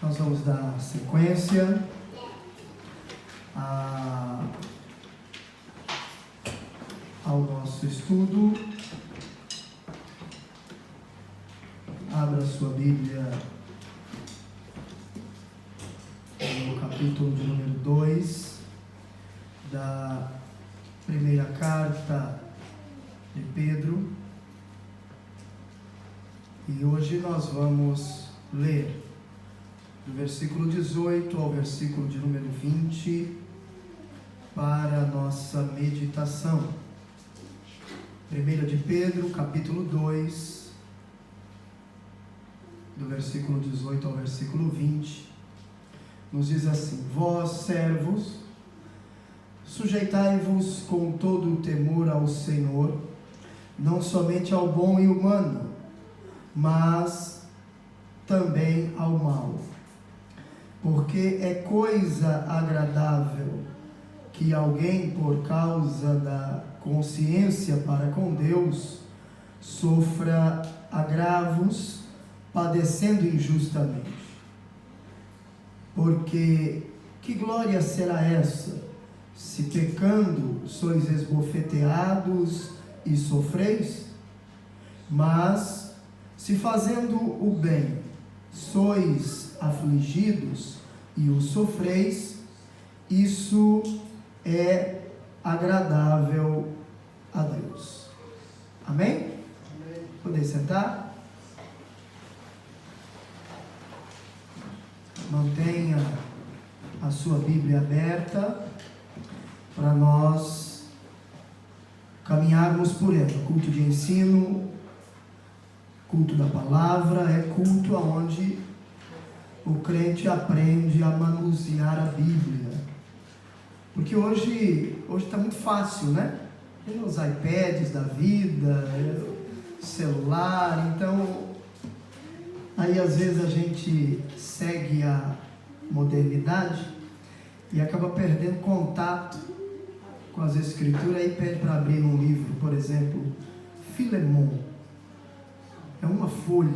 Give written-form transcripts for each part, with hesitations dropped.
Nós vamos dar sequência ao nosso estudo. Abra sua Bíblia no capítulo de número 2 da primeira carta de Pedro. E hoje nós vamos ler do versículo 18 ao versículo de número 20 para a nossa meditação. 1 de Pedro, capítulo 2, do versículo 18 ao versículo 20, nos diz assim: Vós, servos, sujeitai-vos com todo o temor ao Senhor, não somente ao bom e humano, mas também ao mal. Porque é coisa agradável que alguém, por causa da consciência para com Deus, sofra agravos, padecendo injustamente. Porque que glória será essa, se pecando sois esbofeteados e sofreis? Mas, se fazendo o bem sois afligidos e o sofreis, isso é agradável a Deus. Amém? Amém. Podem sentar? Mantenha a sua Bíblia aberta para nós caminharmos por ela. Culto de ensino, culto da palavra, é culto onde o crente aprende a manusear a Bíblia. Porque hoje está muito fácil, né? Tem os iPads da vida, celular, então aí às vezes a gente segue a modernidade e acaba perdendo contato com as escrituras. Aí pede para abrir um livro, por exemplo, Filemon. É uma folha,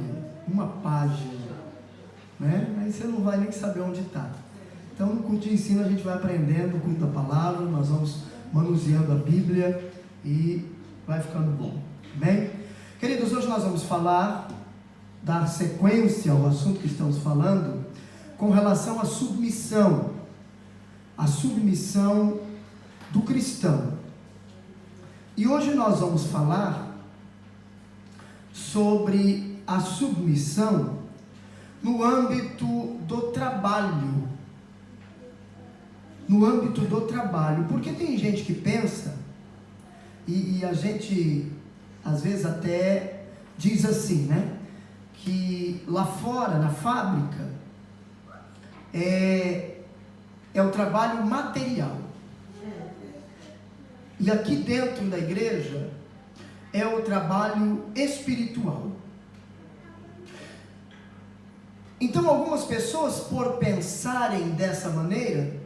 uma página, né? Aí você não vai nem saber onde está. Então no culto de ensino a gente vai aprendendo o culto da palavra, nós vamos manuseando a Bíblia e vai ficando bom. Amém? Queridos, hoje nós vamos falar, dar sequência ao assunto que estamos falando, com relação à submissão. A submissão do cristão. E hoje nós vamos falar sobre a submissão no âmbito do trabalho. No âmbito do trabalho. Porque tem gente que pensa, e a gente às vezes até diz assim, né? Que lá fora, na fábrica, é o trabalho material. E aqui dentro da igreja é o trabalho espiritual. Então algumas pessoas, por pensarem dessa maneira,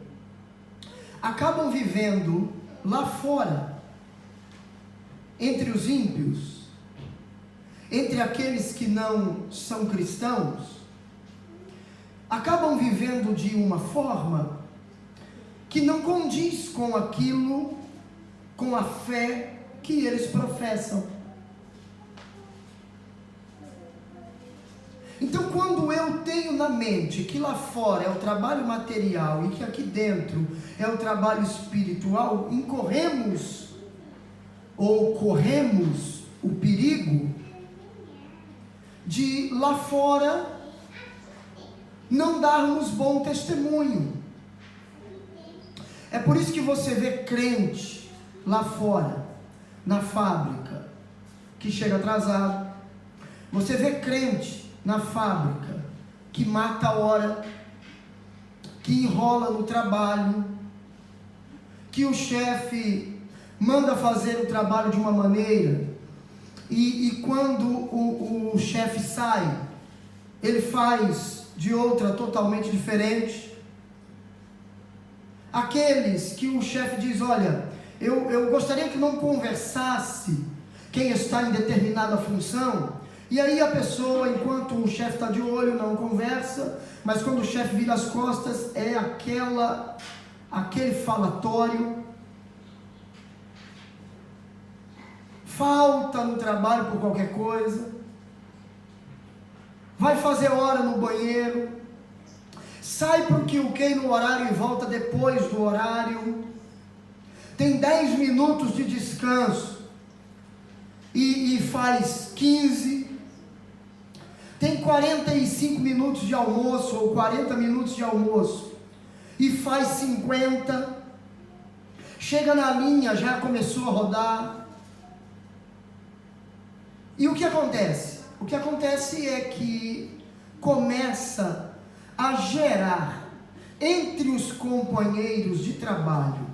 acabam vivendo lá fora, entre os ímpios, entre aqueles que não são cristãos, acabam vivendo de uma forma que não condiz com aquilo, com a fé que eles professam. Então, quando eu tenho na mente que lá fora é o trabalho material e que aqui dentro é o trabalho espiritual, incorremos ou corremos o perigo de lá fora não darmos bom testemunho. É por isso que você vê crente lá fora, na fábrica, que chega atrasado. Você vê crente na fábrica que mata a hora, que enrola no trabalho, que o chefe manda fazer o trabalho de uma maneira e quando o chefe sai, ele faz de outra totalmente diferente. Aqueles que o chefe diz: olha, eu gostaria que não conversasse quem está em determinada função, E aí a pessoa, enquanto o chefe está de olho, não conversa, mas quando o chefe vira as costas, é aquele falatório, falta no trabalho por qualquer coisa, vai fazer hora no banheiro, sai porque o que no horário e volta depois do horário, tem 10 minutos de descanso e faz 15, tem 45 minutos de almoço ou 40 minutos de almoço e faz 50, chega na linha, já começou a rodar. E o que acontece? O que acontece é que começa a gerar entre os companheiros de trabalho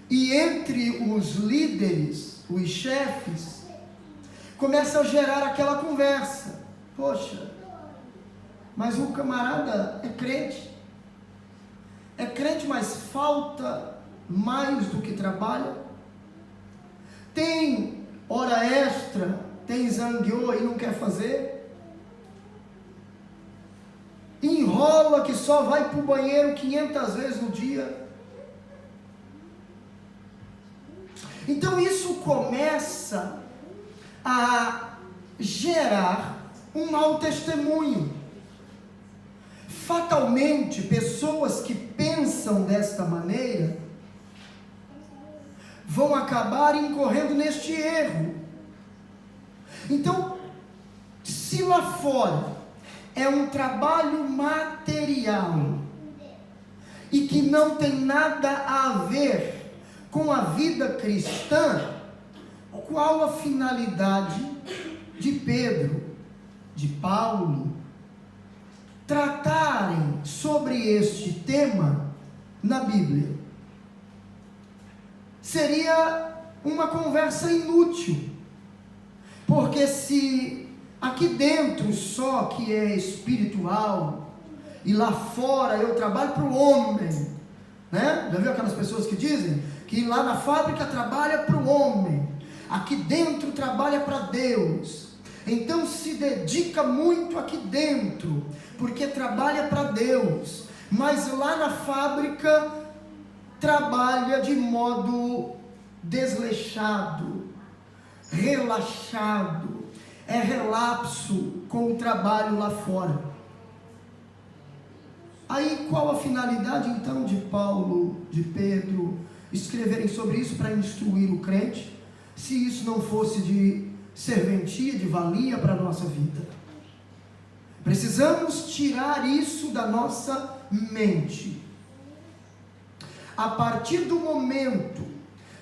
e entre os líderes, os chefes, começa a gerar aquela conversa. Poxa, mas o camarada é crente, mas falta mais do que trabalha, tem hora extra, tem zangueô e não quer fazer, enrola que só vai para o banheiro 500 vezes no dia. Então isso começa a gerar um mau testemunho. Fatalmente, pessoas que pensam desta maneira vão acabar incorrendo neste erro. Então, se lá fora é um trabalho material e que não tem nada a ver com a vida cristã, qual a finalidade de Pedro, de Paulo, tratarem sobre este tema na Bíblia? Seria uma conversa inútil, porque se aqui dentro só que é espiritual e lá fora eu trabalho para o homem, né? Já viu aquelas pessoas que dizem que lá na fábrica trabalha para o homem, aqui dentro trabalha para Deus, então se dedica muito aqui dentro, porque trabalha para Deus, mas lá na fábrica trabalha de modo desleixado, relaxado, é relapso com o trabalho lá fora. Aí qual a finalidade então de Paulo, de Pedro, escreverem sobre isso para instruir o crente, se isso não fosse de serventia, de valia para a nossa vida? Precisamos tirar isso da nossa mente. A partir do momento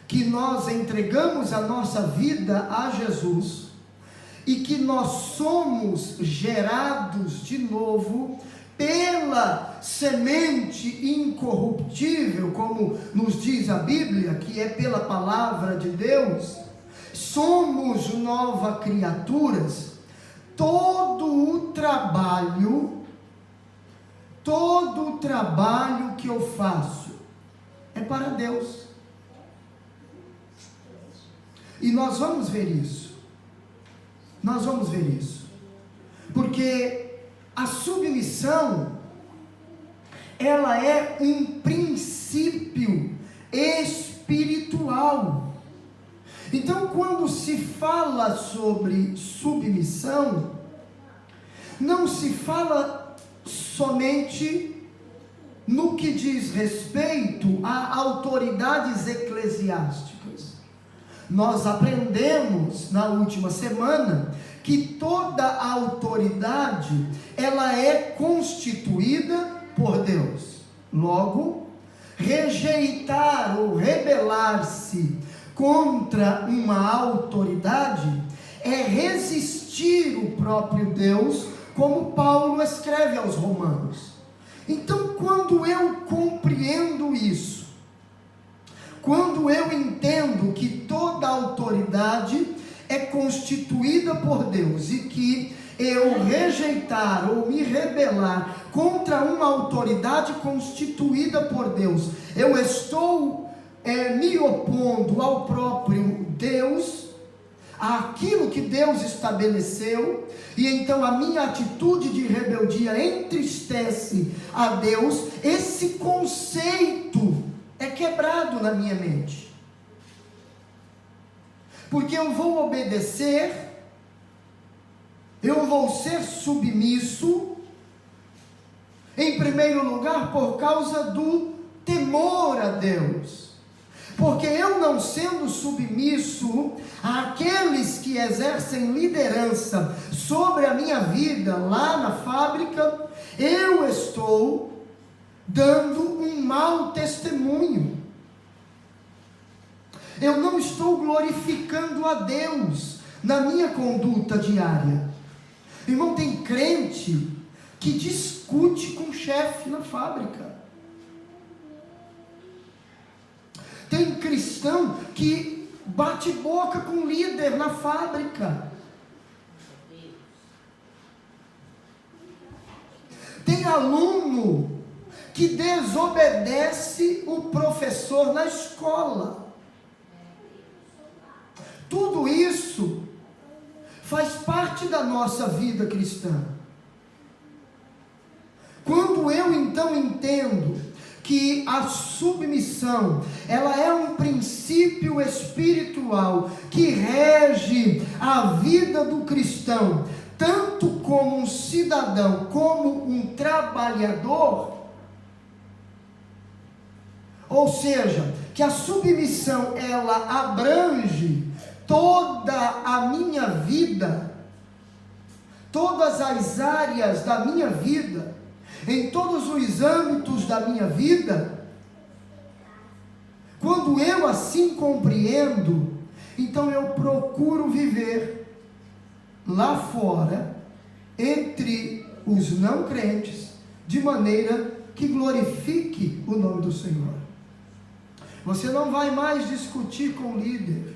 que nós entregamos a nossa vida a Jesus e que nós somos gerados de novo pela semente incorruptível, como nos diz a Bíblia, que é pela palavra de Deus, somos novas criaturas. Todo o trabalho que eu faço é para Deus. E nós vamos ver isso. Porque a submissão, ela é um princípio espiritual. Então, quando se fala sobre submissão, não se fala somente no que diz respeito a autoridades eclesiásticas. Nós aprendemos na última semana que toda a autoridade, ela é constituída por Deus. Logo, rejeitar ou rebelar-se contra uma autoridade é resistir o próprio Deus, como Paulo escreve aos Romanos. Então, quando eu compreendo isso, quando eu entendo que toda autoridade é constituída por Deus e que eu rejeitar ou me rebelar contra uma autoridade constituída por Deus, eu estou me opondo ao próprio Deus, àquilo que Deus estabeleceu, e então a minha atitude de rebeldia entristece a Deus, esse conceito é quebrado na minha mente. Porque eu vou obedecer, eu vou ser submisso, em primeiro lugar, por causa do temor a Deus. Porque eu não sendo submisso àqueles que exercem liderança sobre a minha vida lá na fábrica, eu estou dando um mau testemunho. Eu não estou glorificando a Deus na minha conduta diária. Irmão, tem crente que discute com o chefe na fábrica. Tem cristão que bate boca com o líder na fábrica. Tem aluno que desobedece o professor na escola. Tudo isso faz parte da nossa vida cristã. Quando eu então entendo que a submissão, ela é um princípio espiritual que rege a vida do cristão, tanto como um cidadão, como um trabalhador, ou seja, que a submissão, ela abrange toda a minha vida, todas as áreas da minha vida, em todos os âmbitos da minha vida. Quando eu assim compreendo, então eu procuro viver lá fora, entre os não crentes, de maneira que glorifique o nome do Senhor. Você não vai mais discutir com o líder,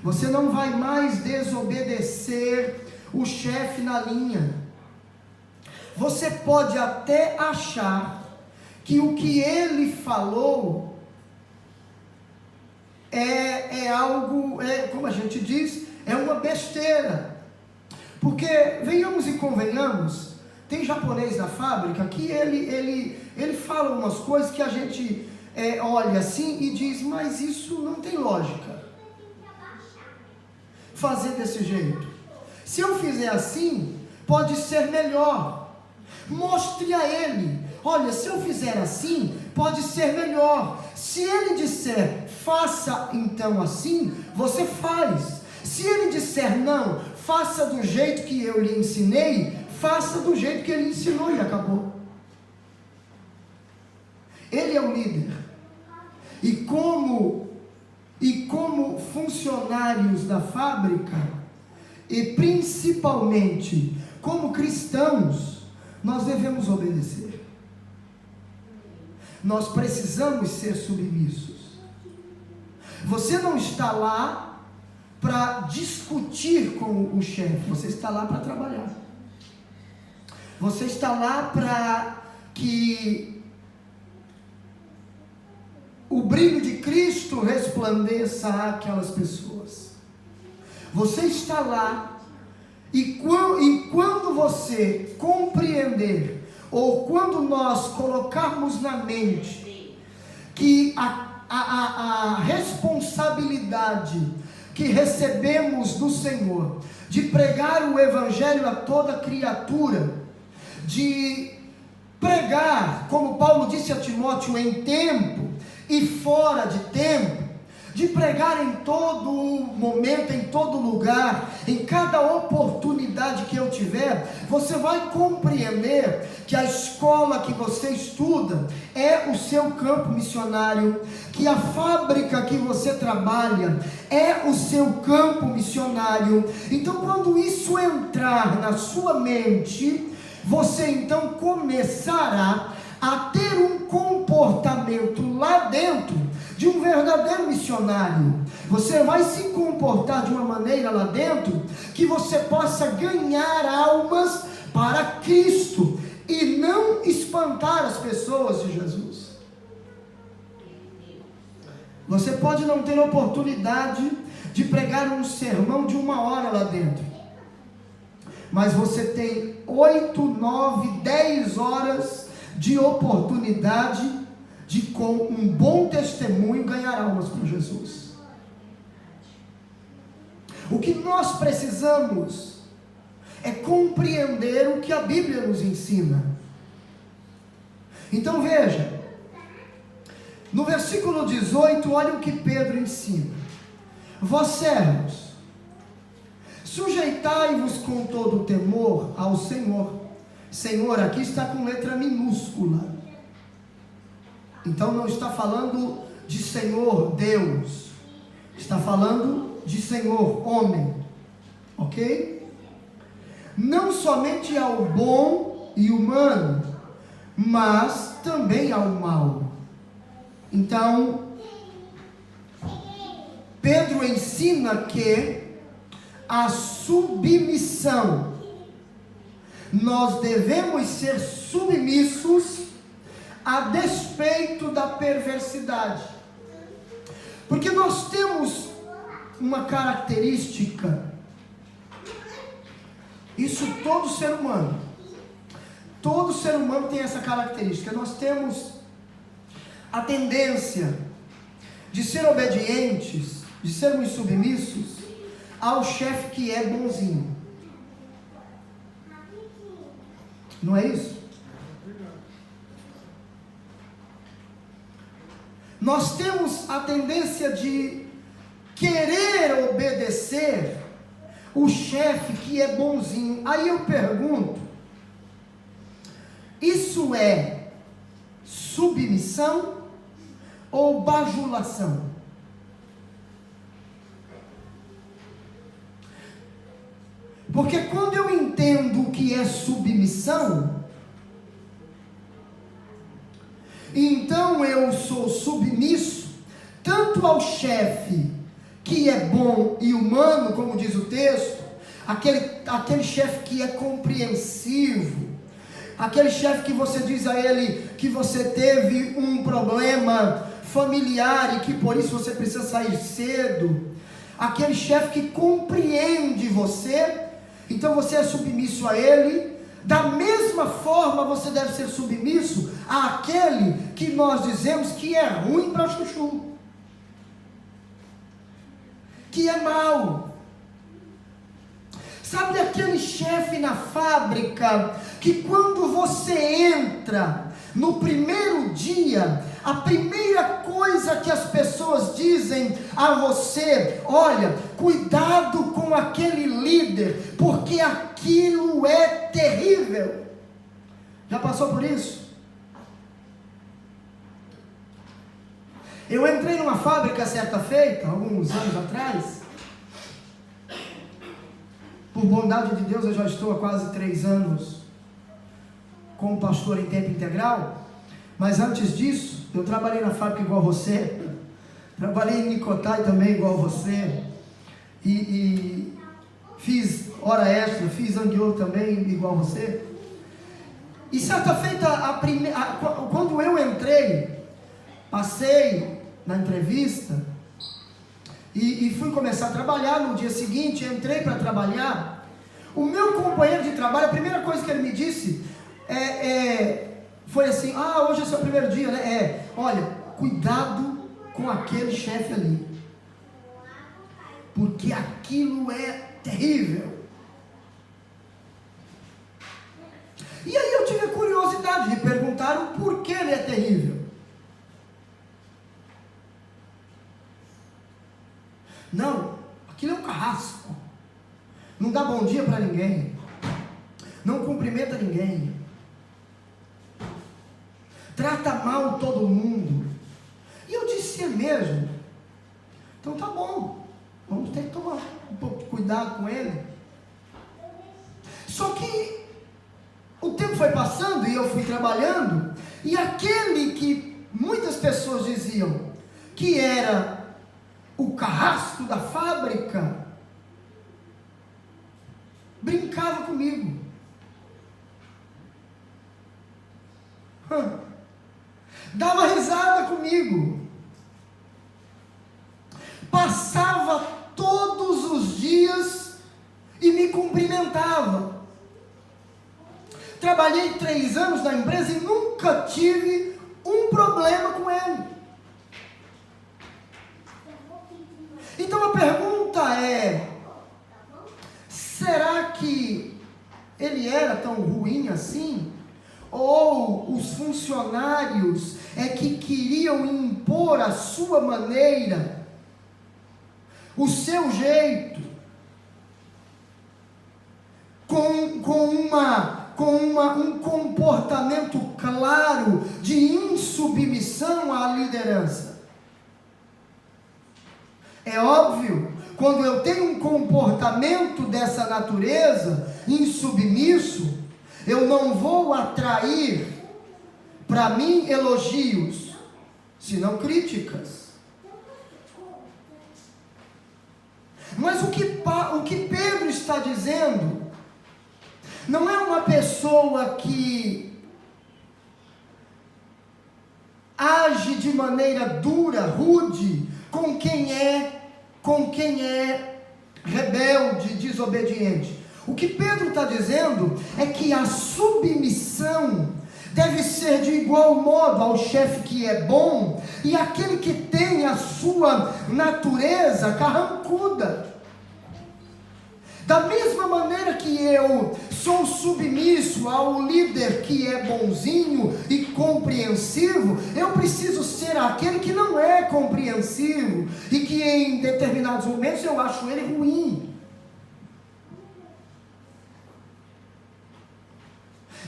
você não vai mais desobedecer o chefe na linha. Você pode até achar que o que ele falou é algo, como a gente diz, é uma besteira. Porque, venhamos e convenhamos, tem japonês na fábrica que ele fala umas coisas que a gente olha assim e diz, mas isso não tem lógica. Fazer desse jeito. Se eu fizer assim, pode ser melhor. Mostre a ele, olha, se eu fizer assim, pode ser melhor. Se ele disser, faça então assim, você faz. Se ele disser não, faça do jeito que eu lhe ensinei, faça do jeito que ele ensinou e acabou. Ele é o líder. E como funcionários da fábrica, e principalmente como cristãos, nós devemos obedecer. Nós precisamos ser submissos. Você não está lá para discutir com o chefe, você está lá para trabalhar. Você está lá para que o brilho de Cristo resplandeça àquelas pessoas. Você está lá e quando você compreender, ou quando nós colocarmos na mente que a responsabilidade que recebemos do Senhor de pregar o Evangelho a toda criatura, de pregar, como Paulo disse a Timóteo, em tempo e fora de tempo, de pregar em todo momento, em todo lugar, em cada oportunidade que eu tiver, você vai compreender que a escola que você estuda é o seu campo missionário, que a fábrica que você trabalha é o seu campo missionário. Então, quando isso entrar na sua mente, você então começará a ter um comportamento lá dentro de um verdadeiro missionário. Você vai se comportar de uma maneira lá dentro que você possa ganhar almas para Cristo e não espantar as pessoas de Jesus. Você pode não ter oportunidade de pregar um sermão de 1 hora lá dentro. Mas você tem 8, 9, 10 horas de oportunidade de, com um bom testemunho, ganhar almas para Jesus. O que nós precisamos é compreender o que a Bíblia nos ensina. Então veja, no versículo 18, olha o que Pedro ensina: vós servos, sujeitai-vos com todo temor ao Senhor. Senhor aqui está com letra minúscula, então não está falando de Senhor Deus, está falando de Senhor homem, ok? Não somente ao bom e humano, mas também ao mal. Então, Pedro ensina que a submissão, nós devemos ser submissos a despeito da perversidade, porque nós temos uma característica, isso todo ser humano tem essa característica. Nós temos a tendência de ser obedientes, de sermos submissos ao chefe que é bonzinho. Não é isso? Nós temos a tendência de querer obedecer o chefe que é bonzinho. Aí eu pergunto, isso é submissão ou bajulação? Porque quando eu entendo o que é submissão, então eu sou submisso tanto ao chefe que é bom e humano, como diz o texto, aquele chefe que é compreensivo, aquele chefe que você diz a ele que você teve um problema familiar e que por isso você precisa sair cedo, aquele chefe que compreende você, então você é submisso a ele. Da mesma forma você deve ser submisso àquele que nós dizemos que é ruim para chuchu, que é mau. Sabe aquele chefe na fábrica que quando você entra no primeiro dia, a primeira coisa que as pessoas dizem a você: olha, cuidado com aquele líder, porque aquilo é terrível. Já passou por isso? Eu entrei numa fábrica certa feita, alguns anos atrás. Por bondade de Deus, eu já estou há quase 3 anos como pastor em tempo integral. Mas antes disso, eu trabalhei na fábrica igual você, trabalhei em Nicotai também igual você, e fiz hora extra, fiz anguiô também igual você. E certa feita, quando eu entrei, passei na entrevista e fui começar a trabalhar. No dia seguinte, entrei para trabalhar. O meu companheiro de trabalho, a primeira coisa que ele me disse foi assim: hoje é seu primeiro dia, né? Olha, cuidado com aquele chefe ali, porque aquilo é terrível. E aí eu tive a curiosidade de perguntar o porquê ele é terrível. Não, aquilo é um carrasco, não dá bom dia para ninguém, não cumprimenta ninguém, trata mal todo mundo. E eu disse: é mesmo? Então tá bom, vamos ter que tomar um pouco de cuidado com ele. Só que o tempo foi passando e eu fui trabalhando, e aquele que muitas pessoas diziam que era o carrasco da fábrica, brincava comigo. Dava risada comigo, passava todo dias e me cumprimentava. Trabalhei 3 anos na empresa e nunca tive um problema com ele. Então a pergunta é: será que ele era tão ruim assim? Ou os funcionários é que queriam impor a sua maneira, o seu jeito, com um comportamento claro de insubmissão à liderança? É óbvio, quando eu tenho um comportamento dessa natureza, insubmisso, eu não vou atrair para mim elogios, senão críticas. Mas o que Pedro está dizendo não é uma pessoa que age de maneira dura, rude, com quem é rebelde, desobediente. O que Pedro está dizendo é que a submissão deve ser de igual modo ao chefe que é bom e aquele que tem a sua natureza carrancuda. Da mesma maneira que eu sou submisso ao líder que é bonzinho e compreensivo, eu preciso ser aquele que não é compreensivo e que em determinados momentos eu acho ele ruim.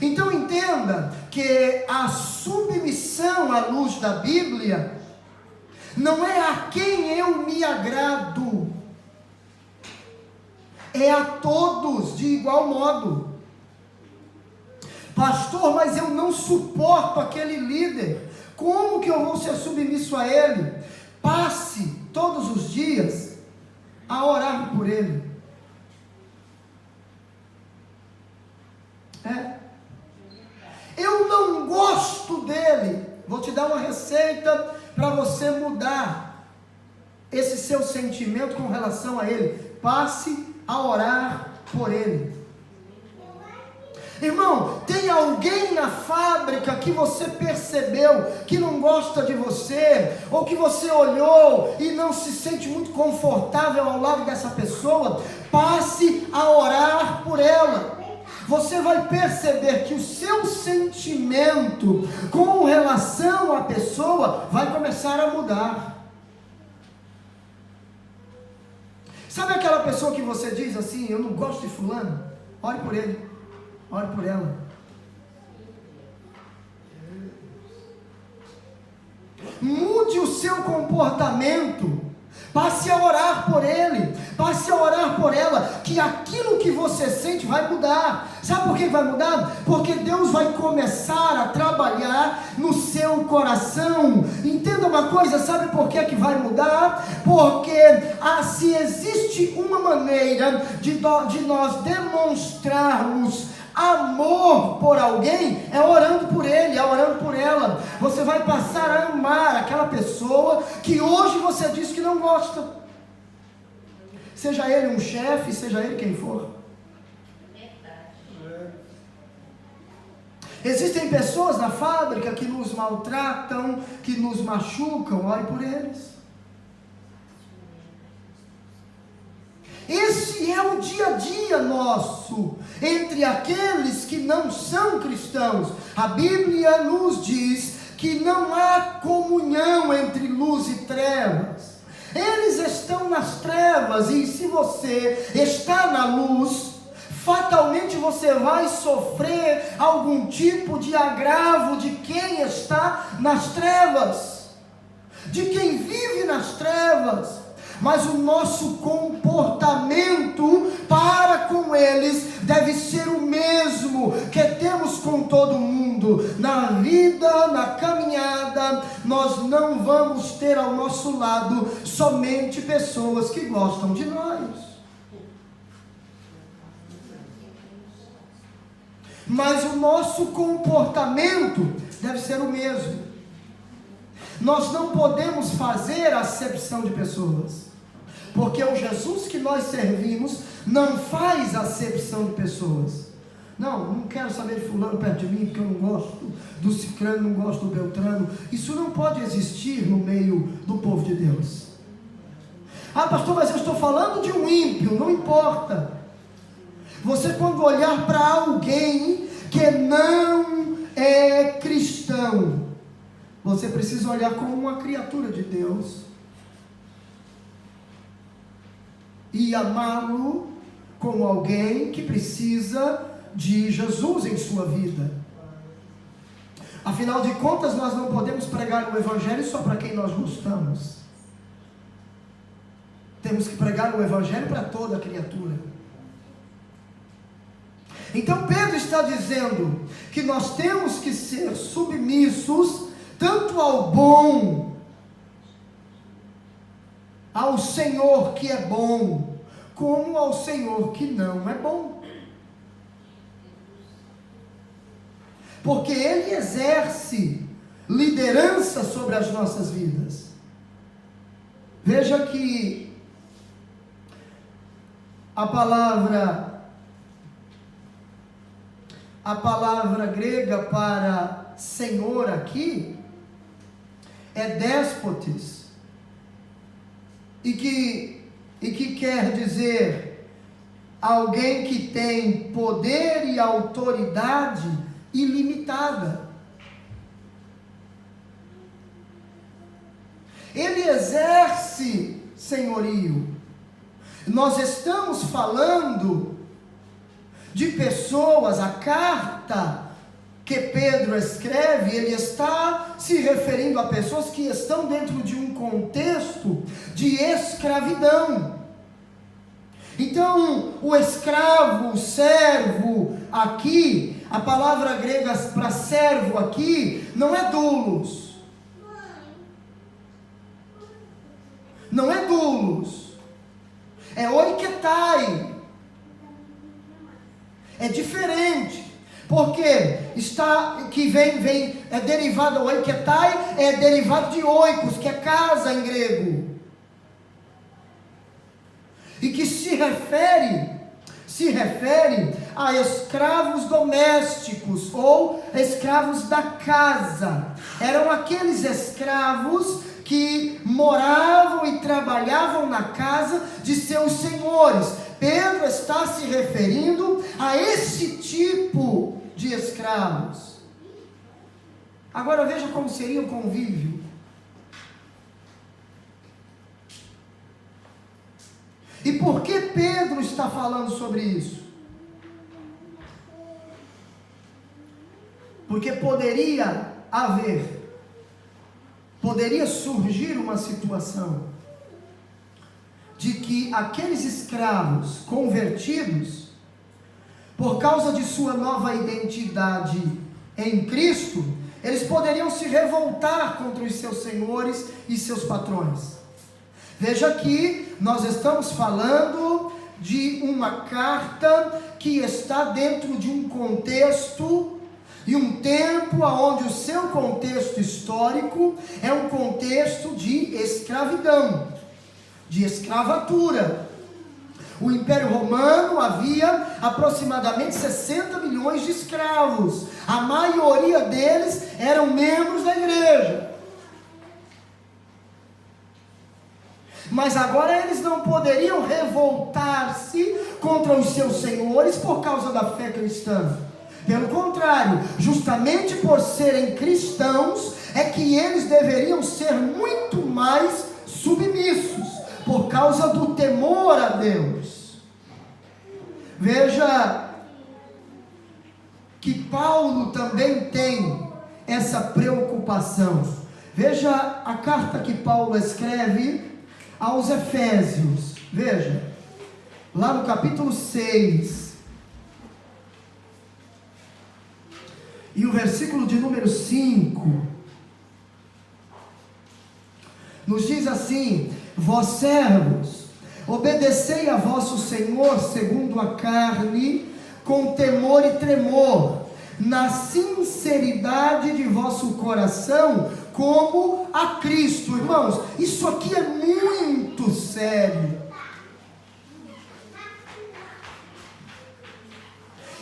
Então entenda que a submissão à luz da Bíblia não é a quem eu me agrado, é a todos de igual modo. Pastor, mas eu não suporto aquele líder, como que eu vou ser submisso a ele? Passe todos os dias a orar por ele. Eu não gosto dele. Vou te dar uma receita para você mudar esse seu sentimento com relação a ele. Passe a orar por ele. Irmão, tem alguém na fábrica que você percebeu que não gosta de você, ou que você olhou e não se sente muito confortável ao lado dessa pessoa? Passe a orar por ela. Você vai perceber que o seu sentimento com relação à pessoa vai começar a mudar. Sabe aquela pessoa que você diz assim: eu não gosto de fulano? Ore por ele, ore por ela. Mude o seu comportamento. Passe a orar por ele, passe a orar por ela, que aquilo que você sente vai mudar. Sabe por que vai mudar? Porque Deus vai começar a trabalhar no seu coração. Entenda uma coisa, sabe por que vai mudar? Porque se existe uma maneira de nós demonstrarmos amor por alguém, é orando por ele, é orando por ela. Você vai passar a amar aquela pessoa que hoje você diz que não gosta, seja ele um chefe, seja ele quem for. Existem pessoas na fábrica que nos maltratam, que nos machucam, ore por eles. Esse é o dia a dia nosso, entre aqueles que não são cristãos. A Bíblia nos diz que não há comunhão entre luz e trevas. Eles estão nas trevas, e se você está na luz, fatalmente você vai sofrer algum tipo de agravo de quem está nas trevas, de quem vive nas trevas. Mas o nosso comportamento para com eles deve ser o mesmo que temos com todo mundo. Na vida, na caminhada, nós não vamos ter ao nosso lado somente pessoas que gostam de nós. Mas o nosso comportamento deve ser o mesmo. Nós não podemos fazer acepção de pessoas. Porque o Jesus que nós servimos não faz acepção de pessoas. Não quero saber de fulano perto de mim, porque eu não gosto do cicrano, não gosto do beltrano. Isso não pode existir no meio do povo de Deus. Ah, pastor, mas eu estou falando de um ímpio. Não importa. Você, quando olhar para alguém que não é cristão, você precisa olhar como uma criatura de Deus e amá-lo como alguém que precisa de Jesus em sua vida. Afinal de contas, nós não podemos pregar o Evangelho só para quem nós gostamos. Temos que pregar o Evangelho para toda criatura. Então Pedro está dizendo que nós temos que ser submissos tanto ao bom, ao Senhor que é bom, como ao Senhor que não é bom. Porque Ele exerce liderança sobre as nossas vidas. Veja que a palavra grega para Senhor aqui é déspotes, e que quer dizer alguém que tem poder e autoridade ilimitada. Ele exerce senhorio. Nós estamos falando de pessoas. A carta que Pedro escreve, ele está se referindo a pessoas que estão dentro de um contexto de escravidão. Então, o escravo, o servo aqui, a palavra grega para servo aqui, não é doulos. Não é doulos. É oiketai. É diferente. Porque é derivado, o oiketai é derivado de oikos, que é casa em grego. E que se refere a escravos domésticos ou escravos da casa. Eram aqueles escravos que moravam e trabalhavam na casa de seus senhores. Pedro está se referindo a esse tipo de escravos. Agora veja como seria o convívio. E por que Pedro está falando sobre isso? Porque poderia surgir uma situação de que aqueles escravos convertidos, por causa de sua nova identidade em Cristo, eles poderiam se revoltar contra os seus senhores e seus patrões. Veja que nós estamos falando de uma carta que está dentro de um contexto e um tempo onde o seu contexto histórico é um contexto de escravidão, de escravatura. O Império Romano havia aproximadamente 60 milhões de escravos. A maioria deles eram membros da igreja. Mas agora eles não poderiam revoltar-se contra os seus senhores por causa da fé cristã. Pelo contrário, justamente por serem cristãos, é que eles deveriam ser muito mais submissos, por causa do temor a Deus. Veja que Paulo também tem essa preocupação. Veja a carta que Paulo escreve aos Efésios. Veja, lá no capítulo 6, e o versículo de número 5, nos diz assim: vós servos, obedecei a vosso Senhor segundo a carne, com temor e tremor, na sinceridade de vosso coração, como a Cristo. Irmãos, isso aqui é muito sério.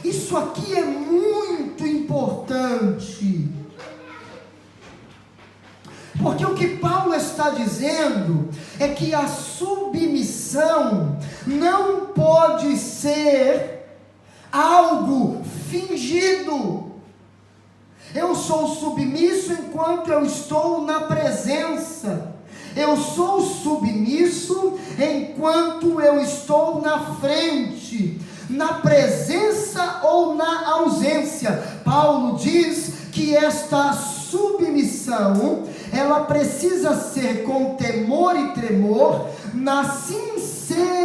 Isso aqui é muito importante. Porque o que Paulo está dizendo é que a submissão não pode ser algo fingido. Eu sou submisso enquanto eu estou na presença. Eu sou submisso enquanto eu estou na frente, na presença ou na ausência. Paulo diz que esta submissão, ela precisa ser com temor e tremor, na sinceridade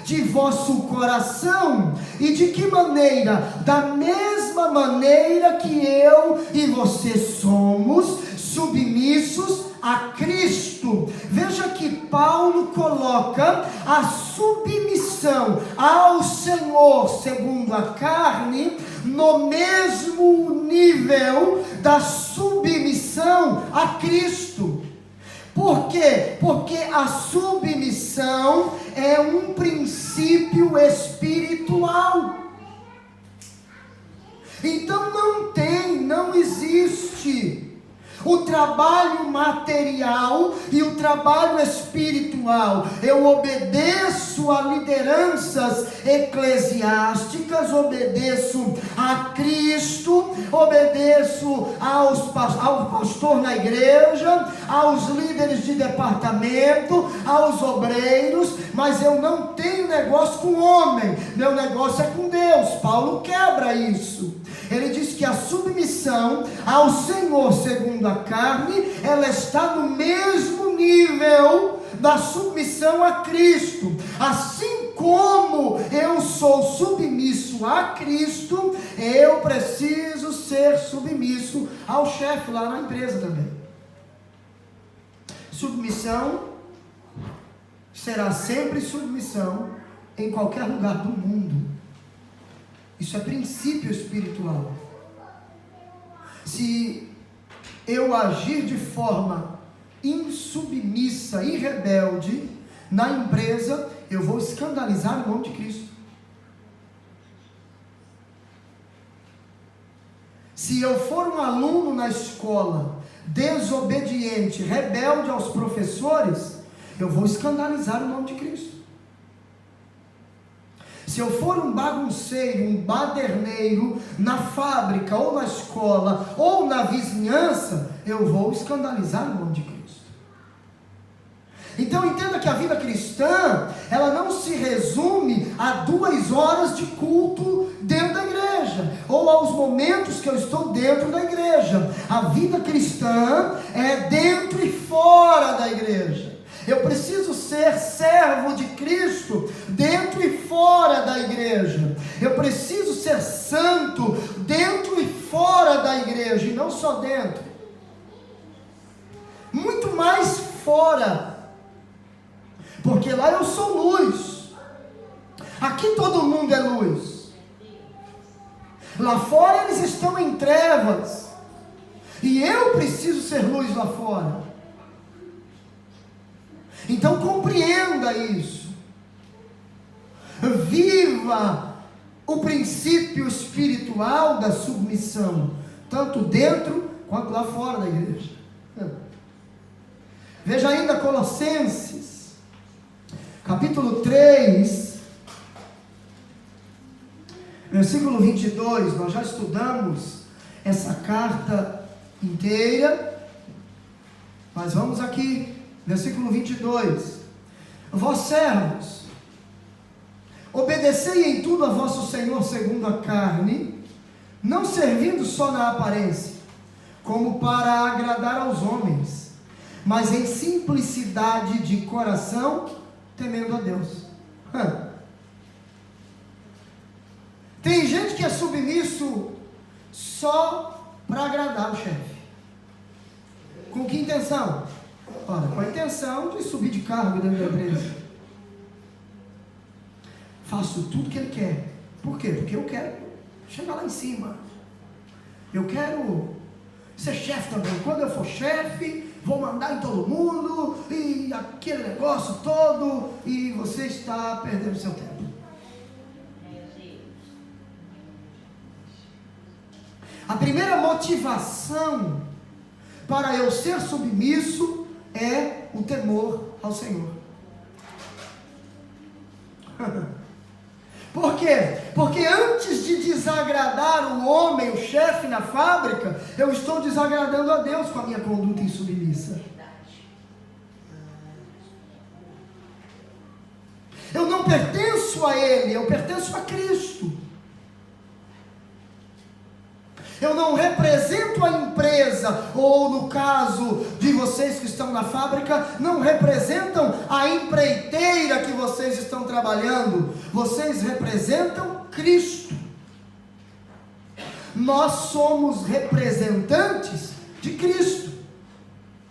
de vosso coração. E de que maneira? Da mesma maneira que eu e você somos submissos a Cristo. Veja que Paulo coloca a submissão ao Senhor segundo a carne no mesmo nível da submissão a Cristo. Por quê? Porque a submissão é um princípio espiritual. Então não existe o trabalho material e o trabalho espiritual. Eu obedeço a lideranças eclesiásticas, obedeço a Cristo, obedeço ao pastor na igreja, aos líderes de departamento, aos obreiros, mas eu não tenho negócio com o homem, meu negócio é com Deus. Paulo quebra isso. Ele diz que a submissão ao Senhor segundo a carne, ela está no mesmo nível da submissão a Cristo. Assim como eu sou submisso a Cristo, eu preciso ser submisso ao chefe lá na empresa também. Submissão será sempre submissão em qualquer lugar do mundo. Isso é princípio espiritual. Se eu agir de forma insubmissa e rebelde na empresa, eu vou escandalizar o nome de Cristo. Se eu for um aluno na escola desobediente, rebelde aos professores, eu vou escandalizar o nome de Cristo. Se eu for um bagunceiro, um baderneiro na fábrica, ou na escola, ou na vizinhança, eu vou escandalizar o nome de Cristo. Então entenda que a vida cristã, ela não se resume a 2 horas de culto dentro da igreja, ou aos momentos que eu estou dentro da igreja. A vida cristã é dentro e fora da igreja. Eu preciso ser servo de Cristo dentro e fora da igreja. Eu preciso ser santo dentro e fora da igreja, e não só dentro. Muito mais fora. Porque lá eu sou luz. Aqui todo mundo é luz. Lá fora eles estão em trevas. E eu preciso ser luz lá fora. Então compreenda isso. Viva o princípio espiritual da submissão, tanto dentro quanto lá fora da igreja. Veja ainda Colossenses, capítulo 3, versículo 22. Nós já estudamos essa carta inteira, mas vamos aqui. Versículo 22. Vós servos, obedecei em tudo a vosso Senhor segundo a carne, não servindo só na aparência, como para agradar aos homens, mas em simplicidade de coração, temendo a Deus. Tem gente que é submisso só para agradar o chefe. Com que intenção? Ora, com a intenção de subir de cargo dentro da empresa. Faço tudo que ele quer. Por quê? Porque eu quero chegar lá em cima. Eu quero ser chefe também. Quando eu for chefe, vou mandar em todo mundo, e aquele negócio todo, e você está perdendo seu tempo. A primeira motivação para eu ser submisso é o temor ao Senhor. Por quê? Porque antes de desagradar o homem, o chefe na fábrica, eu estou desagradando a Deus com a minha conduta insubmissa. Eu não pertenço a Ele, eu pertenço a Cristo. Eu não represento a empresa, ou no caso de vocês que estão na fábrica, não representam a empreiteira que vocês estão trabalhando. Vocês representam Cristo. Nós somos representantes de Cristo.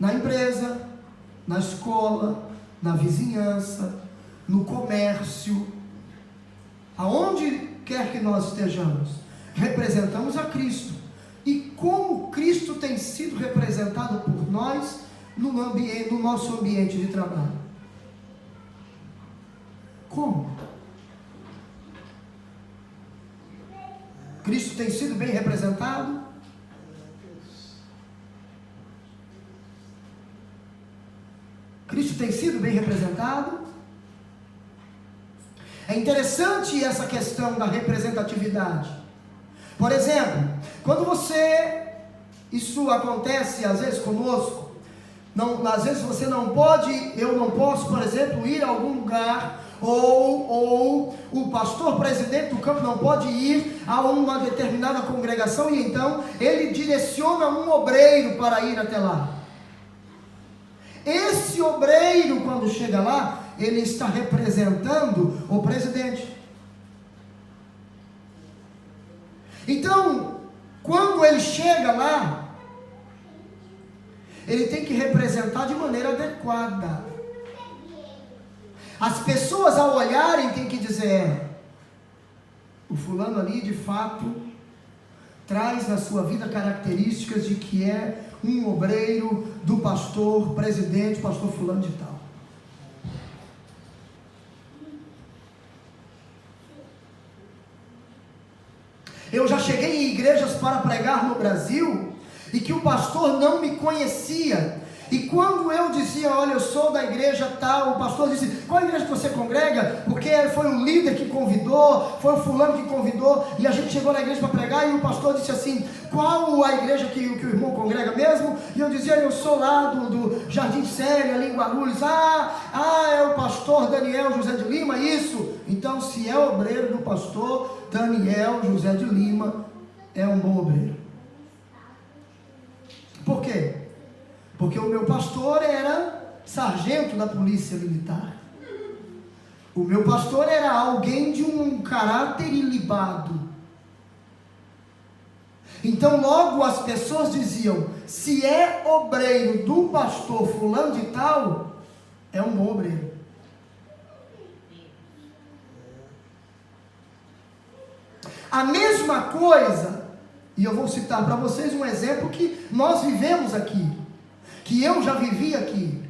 Na empresa, na escola, na vizinhança, no comércio, aonde quer que nós estejamos, representamos a Cristo. E como Cristo tem sido representado por nós no nosso ambiente de trabalho? Como? Cristo tem sido bem representado? Cristo tem sido bem representado? É interessante essa questão da representatividade. Por exemplo, quando isso acontece às vezes conosco, às vezes você não pode, eu não posso, por exemplo, ir a algum lugar, ou o pastor presidente do campo não pode ir a uma determinada congregação, e então ele direciona um obreiro para ir até lá. Esse obreiro, quando chega lá, ele está representando o presidente. Então, quando ele chega lá, ele tem que representar de maneira adequada. As pessoas, ao olharem, têm que dizer: o fulano ali, de fato, traz na sua vida características de que é um obreiro do pastor presidente, pastor fulano de tal. Eu já cheguei em igrejas para pregar no Brasil, e que o pastor não me conhecia, e quando eu dizia: olha, eu sou da igreja tal, o pastor disse: qual igreja que você congrega? Porque foi o líder que convidou, foi o fulano que convidou, e a gente chegou na igreja para pregar, e o pastor disse assim: qual a igreja que o irmão congrega mesmo? E eu dizia: eu sou lá do Jardim Sério, ali em Guarulhos. É o pastor Daniel José de Lima, isso. Então, se é obreiro do pastor Daniel José de Lima, é um bom obreiro. Por quê? Porque o meu pastor era sargento da polícia militar. O meu pastor era alguém de um caráter ilibado. Então logo as pessoas diziam: se é obreiro do pastor fulano de tal, é um bom obreiro. A mesma coisa, e eu vou citar para vocês um exemplo que nós vivemos aqui, que eu já vivi aqui,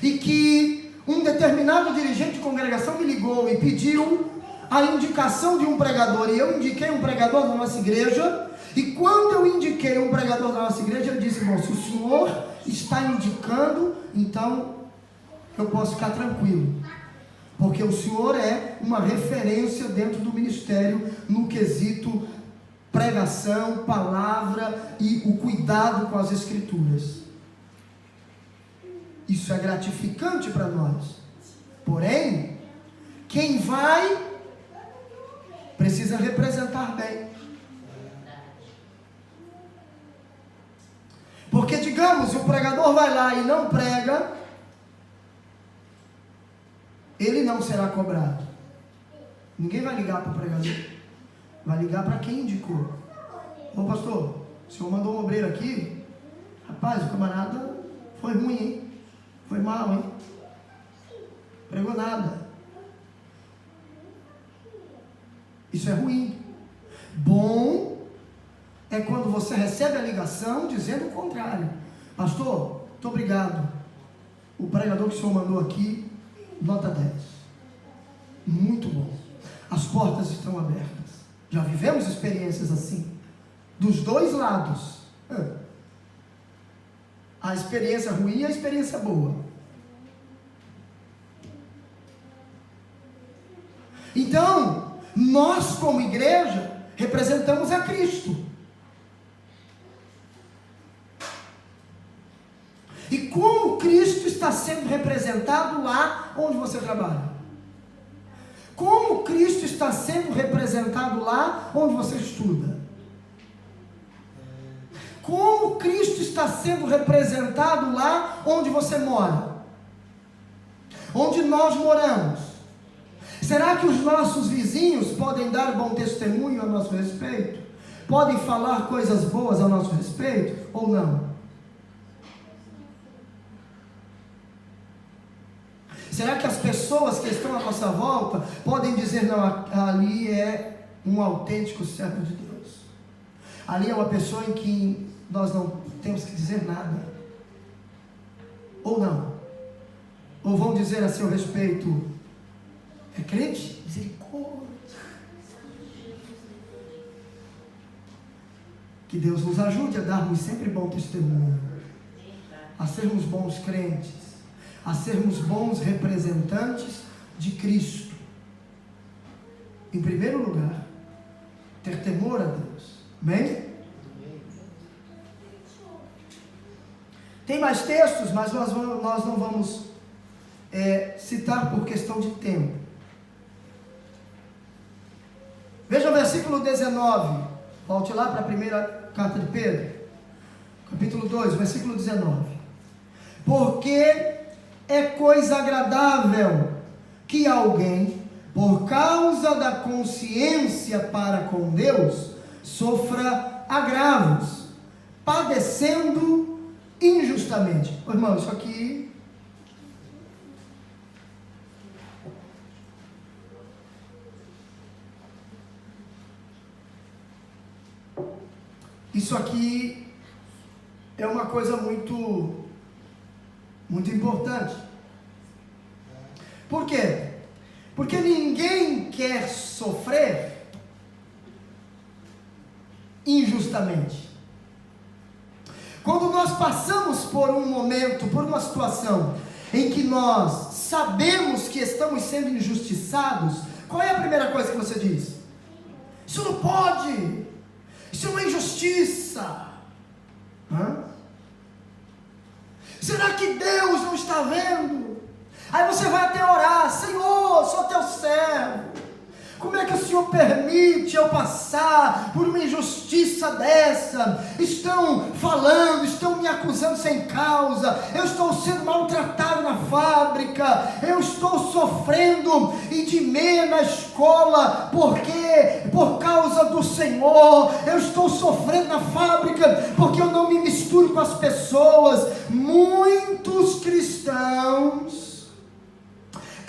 e que um determinado dirigente de congregação me ligou e pediu a indicação de um pregador, e eu indiquei um pregador da nossa igreja. E quando eu indiquei um pregador da nossa igreja, ele disse: bom, se o senhor está indicando, então eu posso ficar tranquilo, porque o senhor é uma referência dentro do ministério no quesito pregação, palavra e o cuidado com as escrituras. Isso é gratificante para nós. Porém, quem vai precisa representar bem. Porque, digamos, se o pregador vai lá e não prega, ele não será cobrado. Ninguém vai ligar para o pregador. Vai ligar para quem indicou. Ô pastor, o senhor mandou um obreiro aqui. Rapaz, o camarada foi ruim, hein? Foi mal, hein? Pregou nada. Isso é ruim. Bom é quando você recebe a ligação dizendo o contrário: pastor, muito obrigado, o pregador que o senhor mandou aqui, nota 10, muito bom. as portas estão abertas. Já vivemos experiências assim, dos dois lados. A experiência ruim e a experiência boa. Então, nós como igreja, representamos a Cristo. E como Cristo está sendo representado lá onde você trabalha? Como Cristo está sendo representado lá onde você estuda? Como Cristo está sendo representado lá onde você mora? Onde nós moramos? Será que os nossos vizinhos podem dar bom testemunho a nosso respeito? Podem falar coisas boas a nosso respeito ou não? Será que as pessoas que estão à nossa volta podem dizer, não, ali é um autêntico servo de Deus. Ali é uma pessoa em que nós não temos que dizer nada. Ou não? Ou vão dizer a seu respeito, é crente? Misericórdia. Que Deus nos ajude a darmos sempre bom testemunho, a sermos bons crentes, a sermos bons representantes de Cristo. Em primeiro lugar, ter temor a Deus. Amém? Tem mais textos, mas nós não vamos citar por questão de tempo. Veja o versículo 19. Volte lá para a primeira carta de Pedro, capítulo 2, versículo 19. Porque é coisa agradável que alguém, por causa da consciência para com Deus, sofra agravos, padecendo injustamente. Irmão, isso aqui é uma coisa muito importante. Por quê? Porque ninguém quer sofrer injustamente. Quando nós passamos por um momento, por uma situação em que nós sabemos que estamos sendo injustiçados, qual é a primeira coisa que você diz? Isso não pode, isso é uma injustiça. Será que Deus não está vendo? Aí você vai até orar, Senhor, sou teu servo, como é que o Senhor permite eu passar por uma injustiça dessa? Estão falando, estão me acusando sem causa, eu estou sendo maltratado na fábrica, eu estou sofrendo de meia na escola, porque por causa do Senhor, eu estou sofrendo na fábrica, porque eu não me misturo com as pessoas. Muitos cristãos,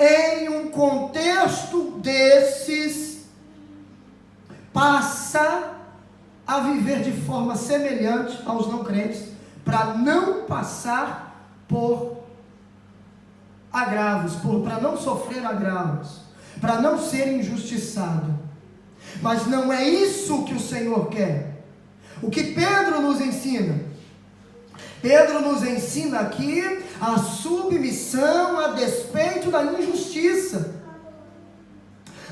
em um contexto desses, passa a viver de forma semelhante aos não crentes, para não passar por agravos, para não sofrer agravos, para não ser injustiçado. Mas não é isso que o Senhor quer. O que Pedro nos ensina? Pedro nos ensina aqui a submissão a despeito da injustiça.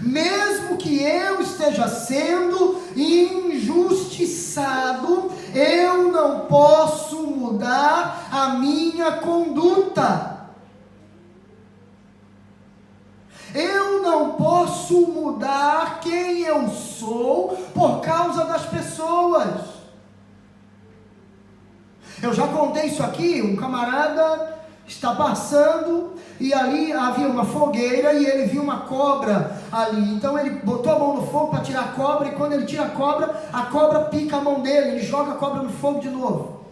Mesmo que eu esteja sendo injustiçado, eu não posso mudar a minha conduta. Eu não posso mudar quem eu sou por causa das pessoas. Eu já contei isso aqui, um camarada está passando e ali havia uma fogueira e ele viu uma cobra ali. Então ele botou a mão no fogo para tirar a cobra, e quando ele tira a cobra pica a mão dele, ele joga a cobra no fogo de novo.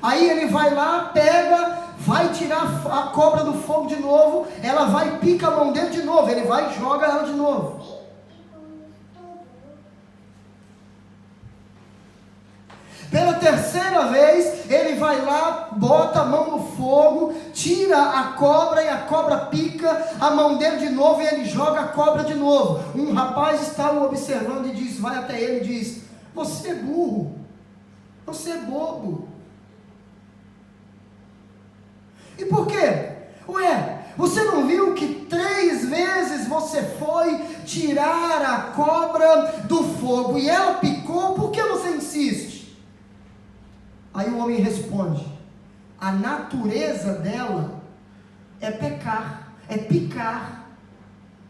Aí ele vai lá, pega, vai tirar a cobra do fogo de novo, ela vai e pica a mão dele de novo, ele vai e joga ela de novo. Pela terceira vez, ele vai lá, bota a mão no fogo, tira a cobra e a cobra pica a mão dele de novo e ele joga a cobra de novo. Um rapaz está o observando e diz, vai até ele e diz, você é burro, você é bobo. E por quê? Ué, você não viu que 3 vezes você foi tirar a cobra do fogo e ela picou, por que você insiste? Aí o homem responde, a natureza dela é pecar, é picar,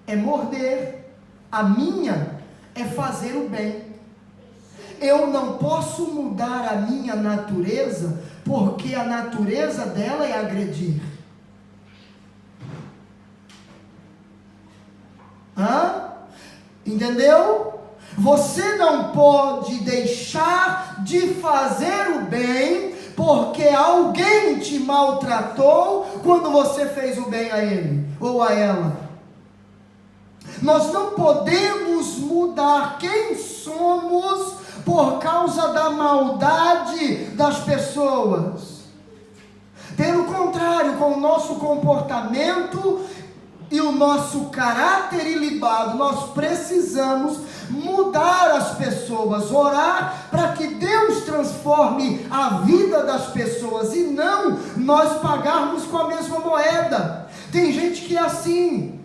é morder, a minha é fazer o bem. Eu não posso mudar a minha natureza, porque a natureza dela é agredir. Entendeu? Você não pode deixar de fazer o bem, porque alguém te maltratou quando você fez o bem a ele ou a ela. Nós não podemos mudar quem somos por causa da maldade das pessoas. Pelo contrário, com o nosso comportamento e o nosso caráter ilibado, nós precisamos mudar as pessoas, orar para que Deus transforme a vida das pessoas e não nós pagarmos com a mesma moeda. Tem gente que é assim,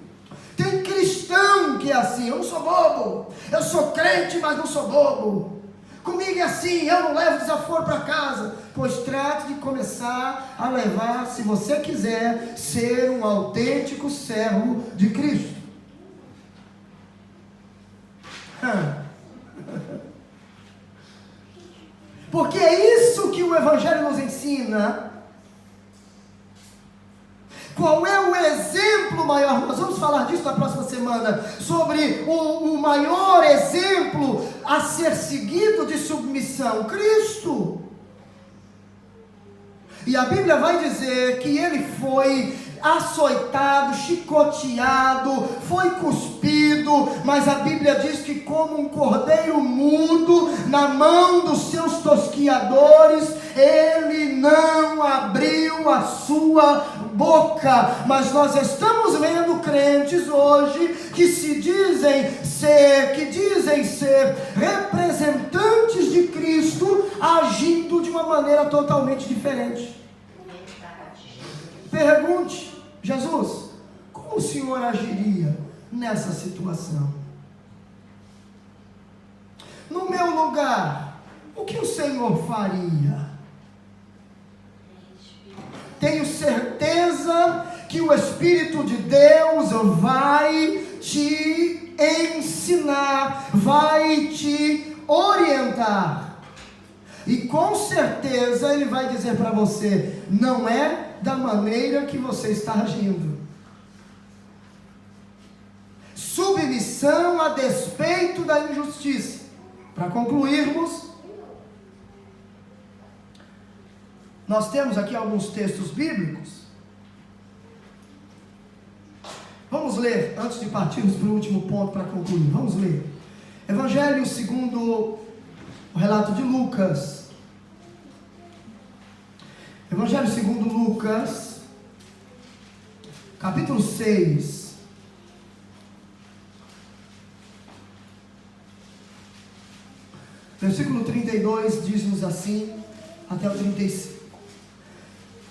tem cristão que é assim, eu não sou bobo, eu sou crente, mas não sou bobo. Comigo é assim, eu não levo desaforo para casa. Pois trate de começar a levar, se você quiser ser um autêntico servo de Cristo. Porque é isso que o Evangelho nos ensina. Qual é o exemplo maior? Nós vamos falar disso na próxima semana, sobre o maior exemplo a ser seguido de submissão, Cristo. E a Bíblia vai dizer que ele foi açoitado, chicoteado, foi cuspido, mas a Bíblia diz que como um cordeiro mudo na mão dos seus tosquiadores, ele não abriu a sua boca. Mas nós estamos vendo crentes hoje que dizem ser representantes de Cristo, agindo de uma maneira totalmente diferente. Pergunte, Jesus, como o Senhor agiria nessa situação? No meu lugar, o que o Senhor faria? Tenho certeza que o Espírito de Deus vai te ensinar, vai te orientar. E com certeza Ele vai dizer para você, não é da maneira que você está agindo. Submissão a despeito da injustiça. Para concluirmos, nós temos aqui alguns textos bíblicos. Vamos ler, antes de partirmos para o último ponto para concluir. Vamos ler. Evangelho segundo o relato de Lucas. Evangelho segundo Lucas, capítulo 6. Versículo 32 diz-nos assim, até o 35.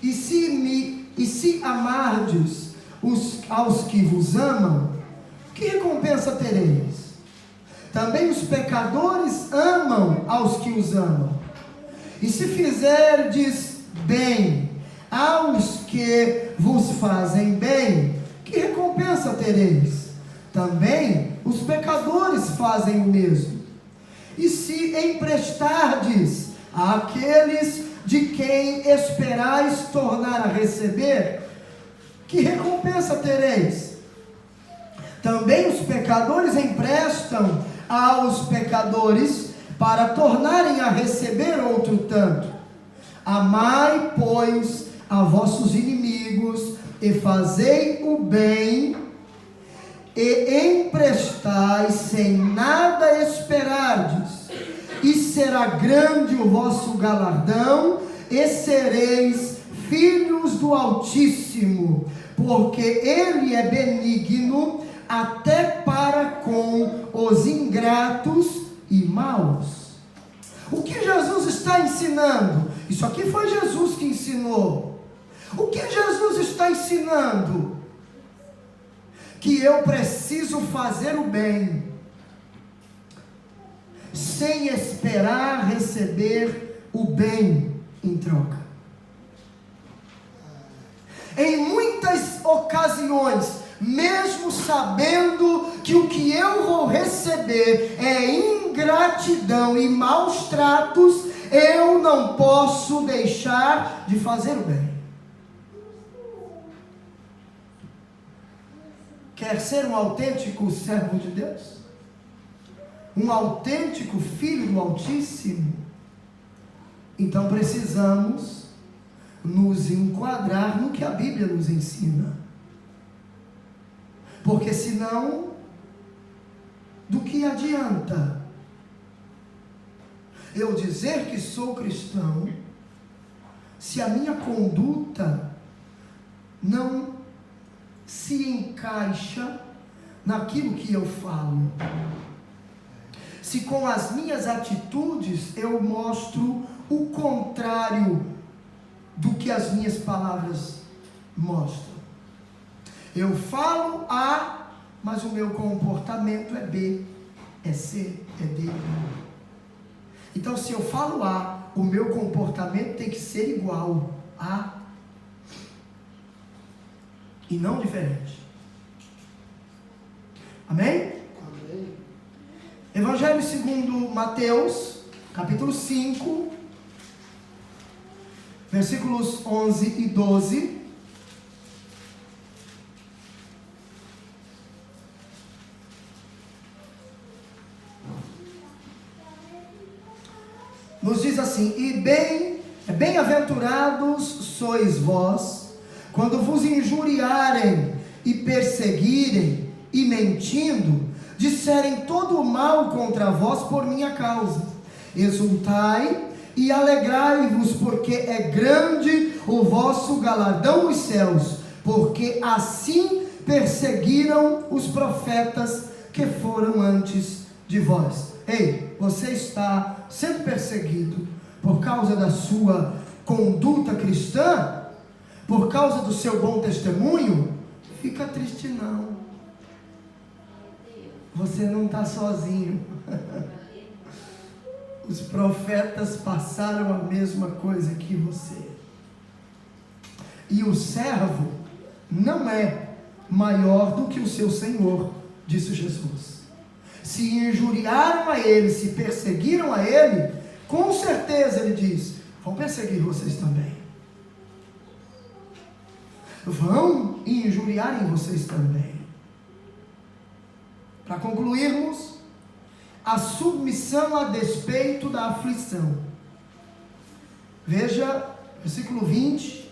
E se amardes aos que vos amam, que recompensa tereis? Também os pecadores amam aos que os amam. E se fizerdes bem aos que vos fazem bem, que recompensa tereis? Também os pecadores fazem o mesmo. E se emprestardes àqueles de quem esperais tornar a receber, que recompensa tereis? Também os pecadores emprestam aos pecadores para tornarem a receber outro tanto. Amai, pois, a vossos inimigos e fazei o bem e emprestai sem nada esperardes, e será grande o vosso galardão, e sereis filhos do Altíssimo, porque Ele é benigno até para com os ingratos e maus. O que Jesus está ensinando? Isso aqui foi Jesus que ensinou. O que Jesus está ensinando? Que eu preciso fazer o bem, sem esperar receber o bem em troca. Em muitas ocasiões, mesmo sabendo que o que eu vou receber é ingratidão e maus tratos, eu não posso deixar de fazer o bem. Quer ser um autêntico servo de Deus? Um autêntico filho do Altíssimo? Então precisamos nos enquadrar no que a Bíblia nos ensina. Porque senão, do que adianta eu dizer que sou cristão, se a minha conduta não se encaixa naquilo que eu falo? Se com as minhas atitudes eu mostro o contrário do que as minhas palavras mostram. Eu falo A, mas o meu comportamento é B, é C, é D. Então, se eu falo A, o meu comportamento tem que ser igual a e não diferente. Amém? Amém. Evangelho segundo Mateus, capítulo 5, versículos 11 e 12. Nos diz assim: e bem-aventurados sois vós, quando vos injuriarem e perseguirem, e mentindo, disserem todo o mal contra vós por minha causa. Exultai e alegrai-vos, porque é grande o vosso galardão nos céus, porque assim perseguiram os profetas que foram antes de vós. Ei, você está sendo perseguido por causa da sua conduta cristã? Por causa do seu bom testemunho? Fica triste não. Você não está sozinho. Os profetas passaram a mesma coisa que você. E o servo não é maior do que o seu senhor, disse Jesus. Se injuriaram a ele, se perseguiram a ele, com certeza ele diz: vão perseguir vocês também. Vão injuriarem vocês também. Para concluirmos, a submissão a despeito da aflição. Veja, versículo 20.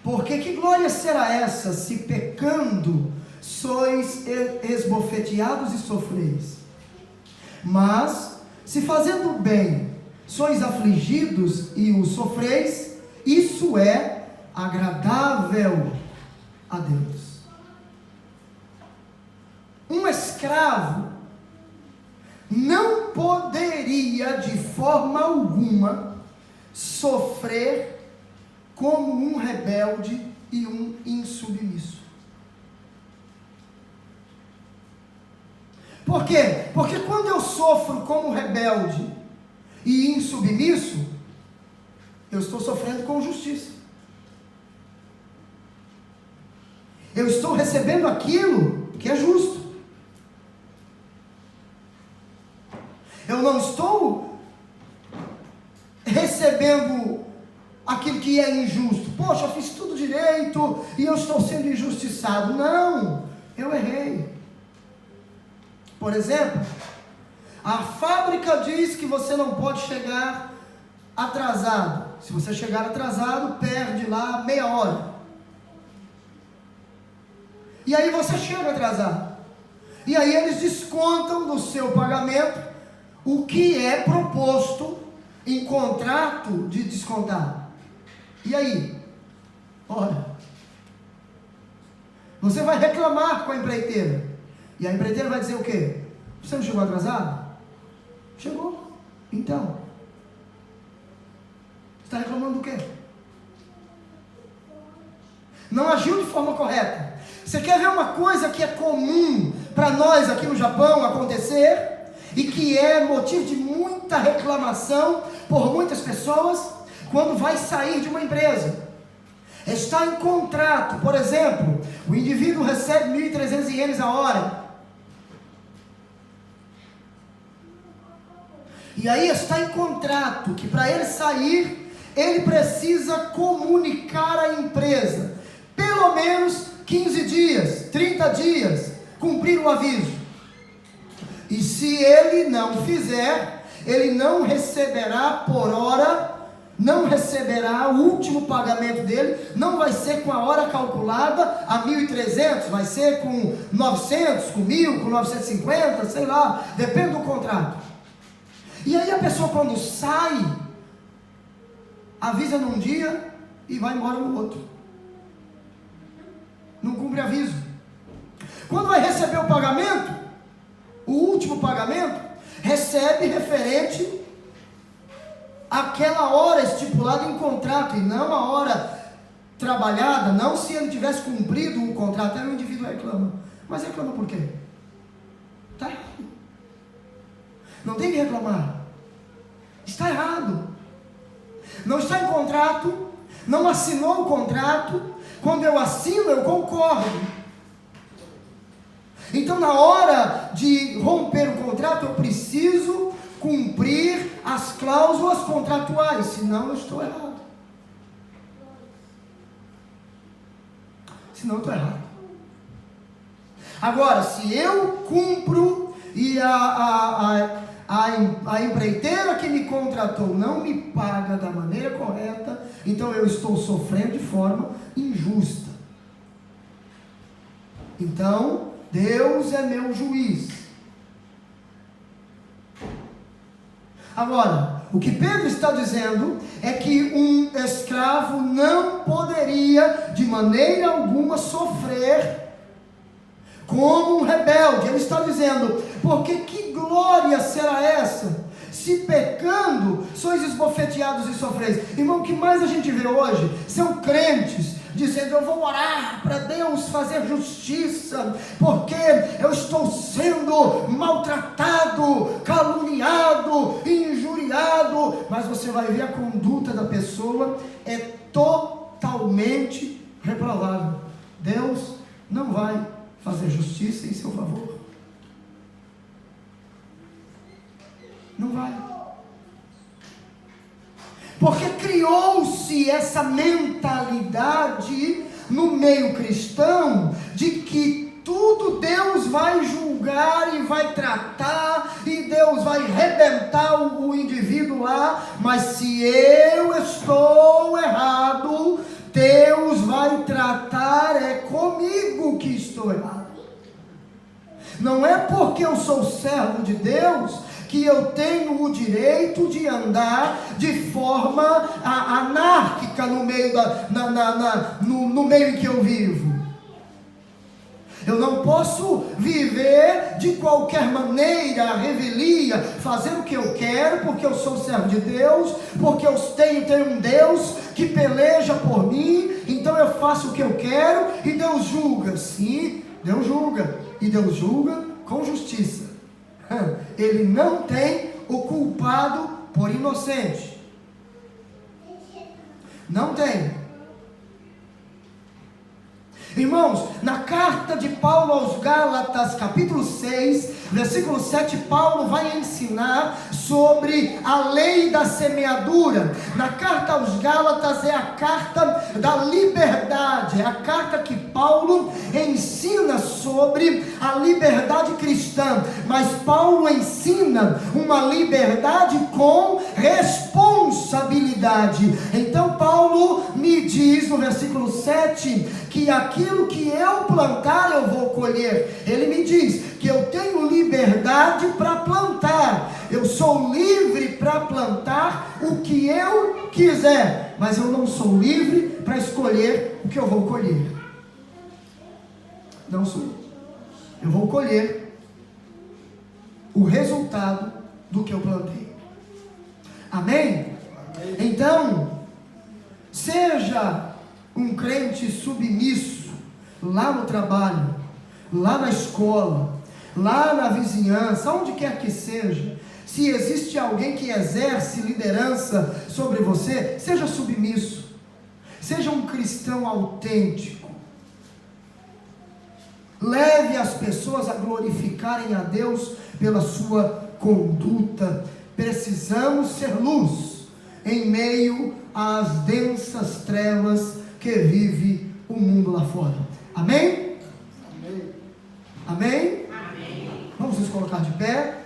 Porque que glória será essa, se pecando sois esbofeteados e sofreis? Mas, se fazendo bem sois afligidos e o sofreis, isso é agradável a Deus. Um escravo não poderia de forma alguma sofrer como um rebelde e um insubmisso. Por quê? Porque quando eu sofro como rebelde e insubmisso, eu estou sofrendo com justiça. Eu estou recebendo aquilo que é justo. Eu não estou recebendo aquilo que é injusto. Poxa, eu fiz tudo direito e eu estou sendo injustiçado. Não, eu errei. Por exemplo, a fábrica diz que você não pode chegar atrasado. Se você chegar atrasado, perde lá meia hora. E aí você chega atrasado. E aí eles descontam do seu pagamento o que é proposto em contrato de descontar. E aí? Ora, você vai reclamar com a empreiteira. E a empreiteira vai dizer o quê? Você não chegou atrasado? Chegou. Então, você está reclamando do quê? Não agiu de forma correta. Você quer ver uma coisa que é comum para nós aqui no Japão acontecer e que é motivo de muita reclamação por muitas pessoas quando vai sair de uma empresa? Está em contrato, por exemplo, o indivíduo recebe 1.300 ienes a hora. E aí está em contrato que para ele sair, ele precisa comunicar à empresa, pelo menos 15 dias, 30 dias, cumprir o aviso. E se ele não fizer, ele não receberá por hora, não receberá o último pagamento dele, não vai ser com a hora calculada a 1.300, vai ser com 900, com 1.000, com 950, sei lá, depende do contrato. E aí a pessoa quando sai, avisa num dia e vai embora no outro. Não cumpre aviso. Quando vai receber o pagamento, o último pagamento, recebe referente àquela hora estipulada em contrato, e não a hora trabalhada, não se ele tivesse cumprido o contrato. Aí o indivíduo reclama. Mas reclama por quê? Está errado. Não tem que reclamar. Está errado. Não está em contrato, não assinou o contrato. Quando eu assino, eu concordo. Então, na hora de romper o contrato, eu preciso cumprir as cláusulas contratuais, senão eu estou errado. Senão eu estou errado. Agora, se eu cumpro e a empreiteira que me contratou não me paga da maneira correta, então eu estou sofrendo de forma injusta. Então, Deus é meu juiz. Agora, o que Pedro está dizendo é que um escravo não poderia de maneira alguma sofrer como um rebelde. Ele está dizendo, porque que glória será essa, se pecando sois esbofeteados e sofreis? Irmão, o que mais a gente vê hoje são crentes dizendo, eu vou orar para Deus fazer justiça, porque eu estou sendo maltratado, caluniado, injuriado. Mas você vai ver a conduta da pessoa é totalmente reprovável. Deus não vai fazer justiça em seu favor. Não vai. Porque criou-se essa mentalidade no meio cristão de que tudo Deus vai julgar e vai tratar, e Deus vai arrebentar o indivíduo lá, mas se eu estou errado, Deus vai tratar, é comigo que estou errado. Não é porque eu sou servo de Deus que eu tenho o direito de andar de forma anárquica no meio, no meio em que eu vivo. Eu não posso viver de qualquer maneira, a revelia, fazer o que eu quero, porque eu sou servo de Deus, porque eu tenho um Deus que peleja por mim, então eu faço o que eu quero e Deus julga. Sim, Deus julga, e Deus julga com justiça. Ele não tem o culpado por inocente. Não tem. Irmãos, na carta de Paulo aos Gálatas, capítulo 6, versículo 7, Paulo vai ensinar sobre a lei da semeadura. Na carta aos Gálatas é a carta da liberdade, é a carta que Paulo ensina sobre a liberdade cristã, mas Paulo ensina uma liberdade com responsabilidade. Então Paulo me diz no versículo 7 que aquilo que eu plantar eu vou colher. Ele me diz que eu tenho liberdade para plantar, eu sou livre para plantar o que eu quiser, mas eu não sou livre para escolher o que eu vou colher. Não sou. Eu vou colher o resultado do que eu plantei. Amém? Amém. Então, seja um crente submisso lá no trabalho, lá na escola, lá na vizinhança, onde quer que seja. Se existe alguém que exerce liderança sobre você, seja submisso, seja um cristão autêntico, leve as pessoas a glorificarem a Deus pela sua conduta. Precisamos ser luz em meio às densas trevas que vive o mundo lá fora. Amém? Amém? Amém? Amém. Vamos nos colocar de pé.